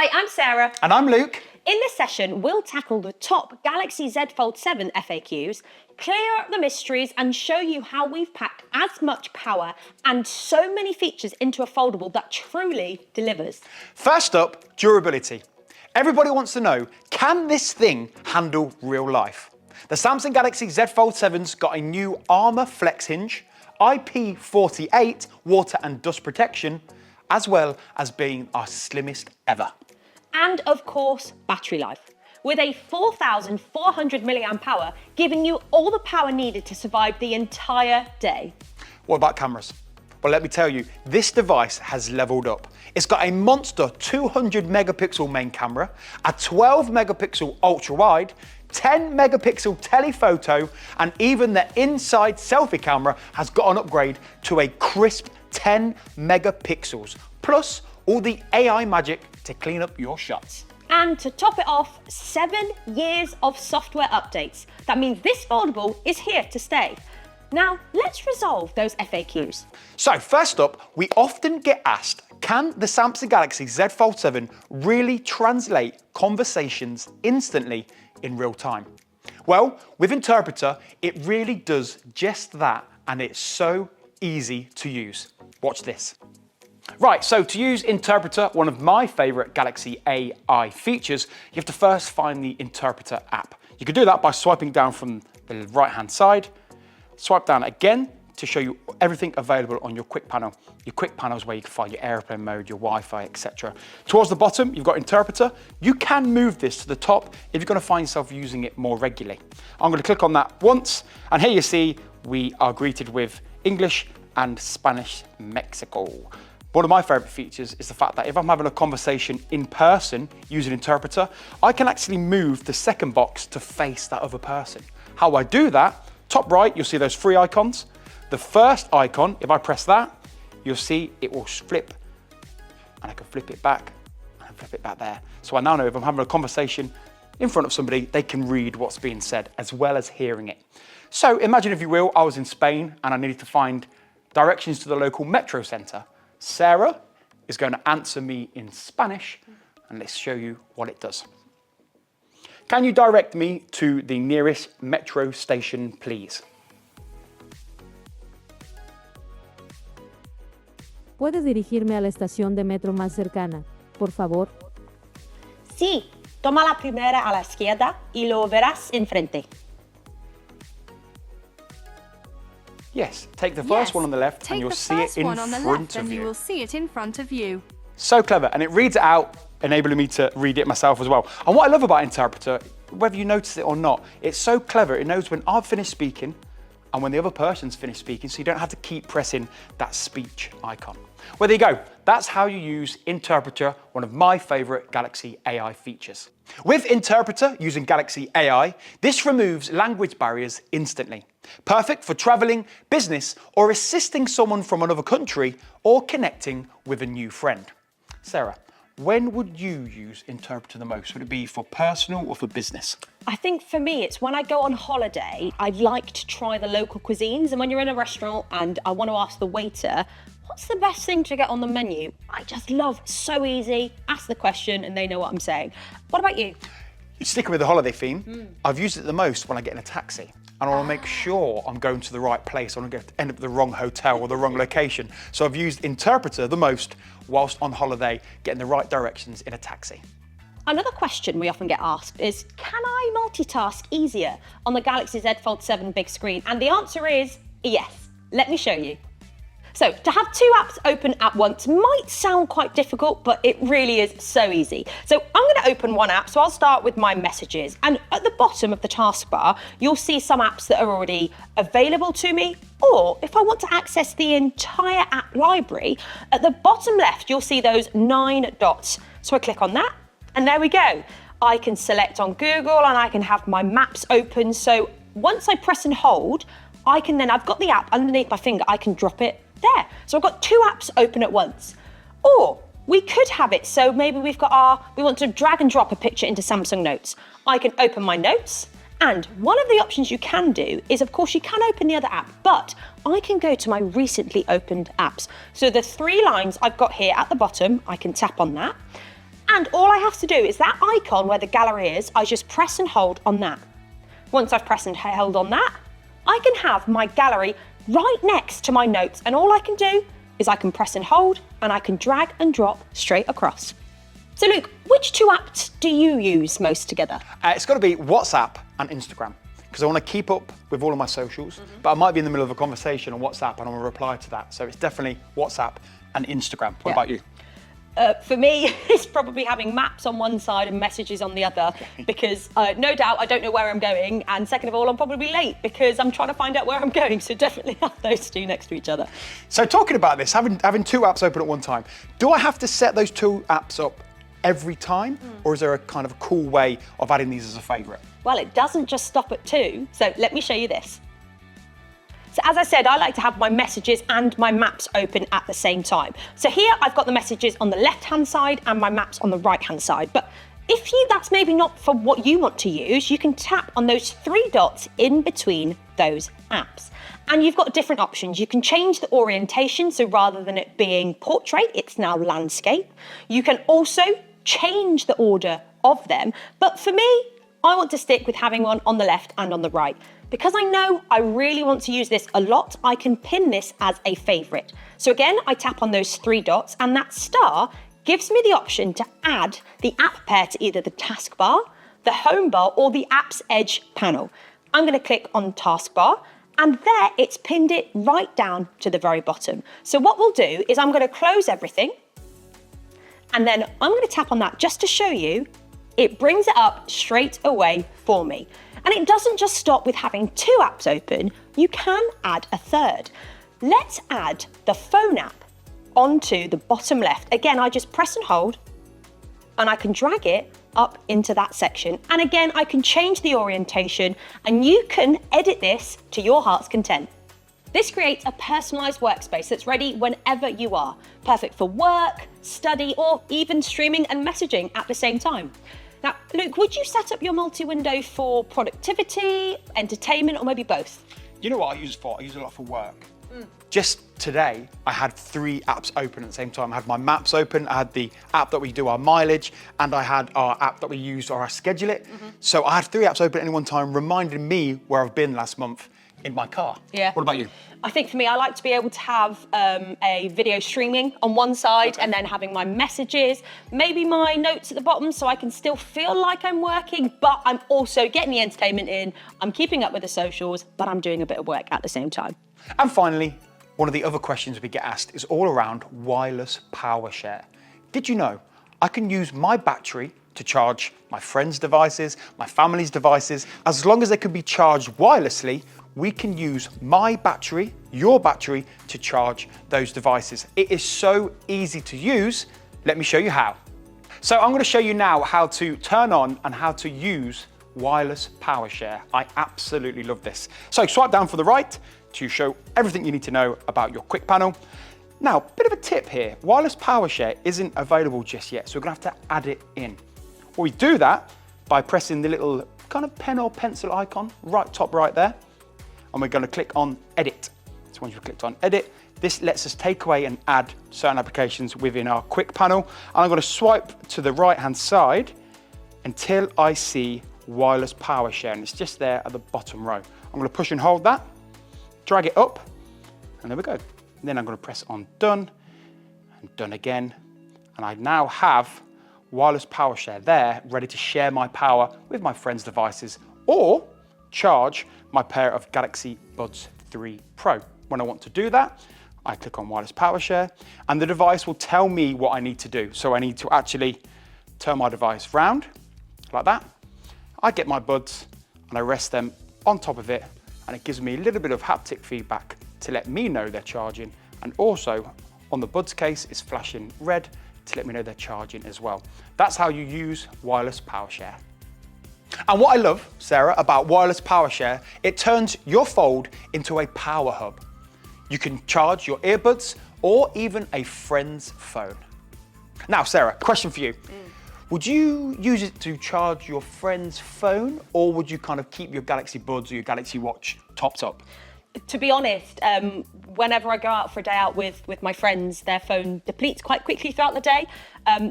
Hi, I'm Sarah. And I'm Luke. In this session, we'll tackle the top Galaxy Z Fold7 FAQs, clear up the mysteries and show you how we've packed as much power and so many features into a foldable that truly delivers. First up, durability. Everybody wants to know, can this thing handle real life? The Samsung Galaxy Z Fold7's got a new Armor Flex hinge, IP48 water and dust protection, as well as being our slimmest ever. And of course, battery life. With a 4,400 milliamp hour, giving you all the power needed to survive the entire day. What about cameras? Well, let me tell you, this device has leveled up. It's got a monster 200 megapixel main camera, a 12 megapixel ultra wide, 10 megapixel telephoto, and even the inside selfie camera has got an upgrade to a crisp 10 megapixels, plus all the AI magic to clean up your shots. And to top it off, 7 years of software updates. That means this foldable is here to stay. Now, let's resolve those FAQs. So first up, we often get asked, can the Samsung Galaxy Z Fold7 really translate conversations instantly in real time? Well, with Interpreter, it really does just that, and it's so easy to use. Watch this. Right, so to use Interpreter, one of my favorite Galaxy AI features, you have to first find the Interpreter app. You can do that by swiping down from the right-hand side, swipe down again to show you everything available on your quick panel. Your quick panel is where you can find your airplane mode, your Wi-Fi, etc. Towards the bottom, you've got Interpreter. You can move this to the top if you're going to find yourself using it more regularly. I'm going to click on that once, and here you see we are greeted with English and Spanish Mexico. One of my favorite features is the fact that if I'm having a conversation in person using Interpreter, I can actually move the second box to face that other person. How I do that, top right, you'll see those 3 icons. The first icon, if I press that, you'll see it will flip, and I can flip it back and flip it back there. So I now know if I'm having a conversation in front of somebody, they can read what's being said as well as hearing it. So imagine, if you will, I was in Spain and I needed to find directions to the local metro centre. Sarah is going to answer me in Spanish, and let's show you what it does. Can you direct me to the nearest metro station, please? ¿Puedes dirigirme a la estación de metro más cercana, por favor? Sí, toma la primera a la izquierda y lo verás enfrente. Yes, take the first one on the left and you'll see it in front of you. You will see it in front of you. So clever, and it reads it out, enabling me to read it myself as well. And what I love about Interpreter, whether you notice it or not, it's so clever. It knows when I've finished speaking and when the other person's finished speaking, so you don't have to keep pressing that speech icon. Well, there you go. That's how you use Interpreter, one of my favorite Galaxy AI features. With Interpreter using Galaxy AI, this removes language barriers instantly. Perfect for traveling, business, or assisting someone from another country, or connecting with a new friend. Sarah, when would you use Interpreter the most? Would it be for personal or for business? I think for me, it's when I go on holiday, I like to try the local cuisines. And when you're in a restaurant and I want to ask the waiter, what's the best thing to get on the menu? I just love, so easy, ask the question and they know what I'm saying. What about you? Sticking with the holiday theme, I've used it the most when I get in a taxi. And I want to make sure I'm going to the right place. I don't want to end up at the wrong hotel or the wrong location. So I've used Interpreter the most whilst on holiday, getting the right directions in a taxi. Another question we often get asked is, can I multitask easier on the Galaxy Z Fold7 big screen? And the answer is yes. Let me show you. So to have 2 apps open at once might sound quite difficult, but it really is so easy. So I'm going to open one app, so I'll start with my messages. And at the bottom of the taskbar, you'll see some apps that are already available to me, or if I want to access the entire app library, at the bottom left, you'll see those 9 dots. So I click on that, and there we go. I can select on Google and I can have my maps open. So once I press and hold, I've got the app underneath my finger, I can drop it there. So I've got 2 apps open at once. Or we could have it so maybe we want to drag and drop a picture into Samsung Notes. I can open my notes, and one of the options you can do is, of course, you can open the other app, but I can go to my recently opened apps. So the 3 lines I've got here at the bottom, I can tap on that. And all I have to do is that icon where the gallery is, I just press and hold on that. Once I've pressed and held on that, I can have my gallery right next to my notes, and all I can do is I can press and hold and I can drag and drop straight across. So Luke, which two apps do you use most together? It's got to be WhatsApp and Instagram, because I want to keep up with all of my socials, but I might be in the middle of a conversation on WhatsApp and I want to reply to that. So it's definitely WhatsApp and Instagram. What about you? For me, it's probably having maps on one side and messages on the other, because no doubt I don't know where I'm going, and second of all, I'm probably late because I'm trying to find out where I'm going, so definitely have those two next to each other. So talking about this, having two apps open at one time, do I have to set those two apps up every time, or is there a kind of a cool way of adding these as a favourite? Well, it doesn't just stop at two, so let me show you this. So as I said, I like to have my messages and my maps open at the same time. So here I've got the messages on the left-hand side and my maps on the right-hand side. But if that's maybe not for what you want to use, you can tap on those three dots in between those apps. And you've got different options. You can change the orientation, so rather than it being portrait, it's now landscape. You can also change the order of them. But for me, I want to stick with having one on the left and on the right. Because I know I really want to use this a lot, I can pin this as a favourite. So again, I tap on those three dots and that star gives me the option to add the app pair to either the taskbar, the home bar, or the app's edge panel. I'm going to click on taskbar, and there it's pinned it right down to the very bottom. So what we'll do is I'm going to close everything, and then I'm going to tap on that just to show you. It brings it up straight away for me. And it doesn't just stop with having two apps open, you can add a third. Let's add the phone app onto the bottom left. Again, I just press and hold, and I can drag it up into that section. And again, I can change the orientation, and you can edit this to your heart's content. This creates a personalised workspace that's ready whenever you are. Perfect for work, study, or even streaming and messaging at the same time. Now, Luke, would you set up your multi-window for productivity, entertainment, or maybe both? You know what I use it for? I use it a lot for work. Just today, I had three apps open at the same time. I had my maps open, I had the app that we do our mileage, and I had our app that we use or I schedule it. So I had three apps open at any one time, reminding me where I've been last month in my car. Yeah. What about you? I think for me, I like to be able to have a video streaming on one side, and then having my messages, maybe my notes at the bottom, so I can still feel like I'm working, but I'm also getting the entertainment in, I'm keeping up with the socials, but I'm doing a bit of work at the same time. And finally, one of the other questions we get asked is all around wireless power share. Did you know I can use my battery to charge my friends' devices, my family's devices? As long as they can be charged wirelessly, we can use my battery, your battery, to charge those devices. It is so easy to use. Let me show you how. So I'm going to show you now how to turn on and how to use wireless power share. I absolutely love this. So swipe down for the right to show everything you need to know about your quick panel. Now, bit of a tip here, wireless power share isn't available just yet, so we're gonna have to add it in. Well, we do that by pressing the little kind of pen or pencil icon right top right there, and we're gonna click on edit. So once you've clicked on edit, this lets us take away and add certain applications within our quick panel. And I'm gonna swipe to the right-hand side until I see wireless power share, and it's just there at the bottom row. I'm gonna push and hold that, drag it up, and there we go. And then I'm gonna press on done, and done again. And I now have wireless power share there, ready to share my power with my friends' devices or charge my pair of Galaxy Buds 3 Pro. When I want to do that, I click on wireless power share, and the device will tell me what I need to do. So I need to actually turn my device round, like that. I get my buds and I rest them on top of it, and it gives me a little bit of haptic feedback to let me know they're charging, and also on the buds case it's flashing red to let me know they're charging as well. That's how you use wireless power share. And what I love, Sarah, about wireless power share, it turns your Fold into a power hub. You can charge your earbuds or even a friend's phone. Now, Sarah, question for you. Would you use it to charge your friend's phone, or would you kind of keep your Galaxy Buds or your Galaxy Watch topped up? To be honest, whenever I go out for a day out with my friends, their phone depletes quite quickly throughout the day.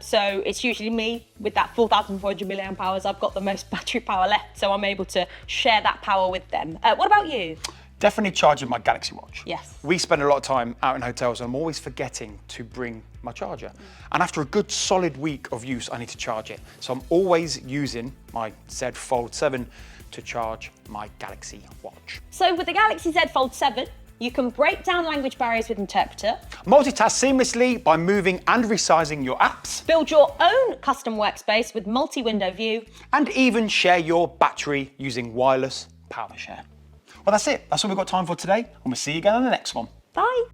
So it's usually me with that 4,400 milliamp hours. I've got the most battery power left, so I'm able to share that power with them. What about you? Definitely charging my Galaxy Watch. Yes. We spend a lot of time out in hotels and I'm always forgetting to bring my charger. And after a good solid week of use, I need to charge it. So I'm always using my Z Fold7 to charge my Galaxy Watch. So with the Galaxy Z Fold7, you can break down language barriers with Interpreter, Multitask seamlessly by moving and resizing your apps, build your own custom workspace with multi-window view, and even share your battery using wireless power share. Well, that's it. That's all we've got time for today, and we'll see you again on the next one. bye.